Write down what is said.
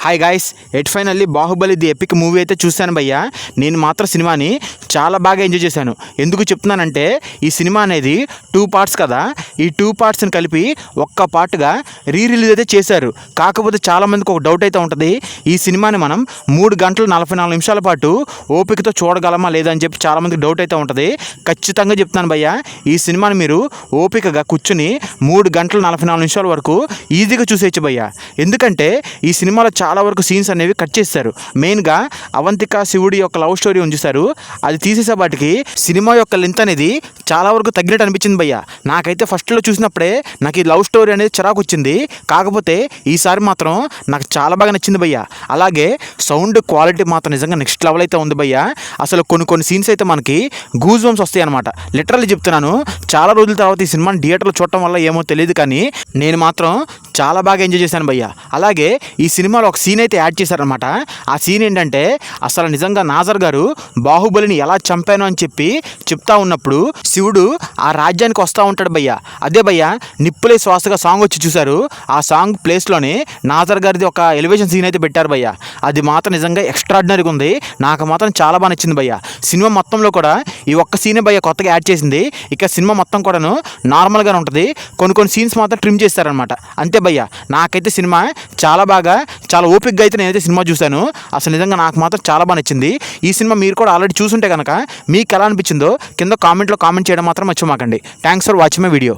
Hi guys, finally Baahubali the epic movie అయితే చూశాను భయ్యా. నేను మాత్రం సినిమాని చాలా బాగా ఎంజాయ్ చేశాను. ఎందుకు చెప్తున్నానంటే ఈ సినిమా అనేది 2 పార్ట్స్ కదా. ఈ 2 పార్ట్స్ని కలిపి ఒక్క పార్ట్గా రిలీజ్ అయితే చేశారు. కాకపోతే చాలామందికి ఒక డౌట్ అయితే ఉంటుంది, ఈ సినిమాని మనం 3 గంటలు 44 నిమిషాల పాటు ఓపికతో చూడగలమా లేదా అని చెప్పి చాలామందికి డౌట్ అయితే ఉంటుంది. ఖచ్చితంగా చెప్తున్నాను భయ్యా, ఈ సినిమాని మీరు ఓపికగా కూర్చుని 3 గంటలు 44 నిమిషాల వరకు ఈజీగా చూసేయచ్చు భయ్యా. ఎందుకంటే ఈ సినిమాలో చాలా వరకు సీన్స్ అనేవి కట్ చేస్తారు. మెయిన్గా అవంతిక శివుడి యొక్క లవ్ స్టోరీ ఉంచేశారు. అది తీసేసేపాటికి సినిమా యొక్క లెంత్ అనేది చాలా వరకు తగ్గినట్టు అనిపించింది భయ్య. నాకైతే ఫస్ట్లో చూసినప్పుడే నాకు ఈ లవ్ స్టోరీ అనేది చిరాకు వచ్చింది. కాకపోతే ఈసారి మాత్రం నాకు చాలా బాగా నచ్చింది భయ్య. అలాగే సౌండ్ క్వాలిటీ మాత్రం నిజంగా నెక్స్ట్ లెవెల్ అయితే ఉంది భయ్య. అసలు కొన్ని సీన్స్ అయితే మనకి గూజ్ బంప్స్ వస్తాయి అనమాట. లిటరల్లీ చెప్తున్నాను, చాలా రోజుల తర్వాత ఈ సినిమాని థియేటర్లో చూడటం వల్ల ఏమో తెలియదు, కానీ నేను మాత్రం చాలా బాగా ఎంజాయ్ చేశాను భయ్య. అలాగే ఈ సినిమాలో ఒక సీన్ అయితే యాడ్ చేశారనమాట. ఆ సీన్ ఏంటంటే అసలు నిజంగా నాజర్ గారు బాహుబలిని ఎలా చంపాను అని చెప్పి చెప్తా ఉన్నప్పుడు శివుడు ఆ రాజ్యానికి వస్తూ ఉంటాడు భయ్య. అదే భయ్య నిప్పులే శ్వాసగా సాంగ్ వచ్చి చూశారు. ఆ సాంగ్ ప్లేస్లోనే నాజర్ గారిది ఒక ఎలివేషన్ సీన్ అయితే పెట్టారు భయ్య. అది మాత్రం నిజంగా ఎక్స్ట్రాడినరీగా ఉంది. నాకు మాత్రం చాలా బాగా నచ్చింది భయ్య. సినిమా మొత్తంలో కూడా ఈ ఒక్క సీనే భయ్య కొత్తగా యాడ్ చేసింది. ఇక సినిమా మొత్తం కూడాను నార్మల్గానే ఉంటుంది. కొన్ని సీన్స్ మాత్రం ట్రిమ్ చేస్తారనమాట. అంతే భయ్య, నాకైతే సినిమా చాలా ఓపికగా అయితే నేనైతే సినిమా చూశాను. అసలు నిజంగా నాకు మాత్రం చాలా బాగా నచ్చింది. ఈ సినిమా మీరు కూడా ఆల్రెడీ చూసుంటే కనుక మీకు ఎలా అనిపించిందో కింద కామెంట్లో కామెంట్ చేయడం మాత్రం మర్చిపోకండి. Thanks for watching my video.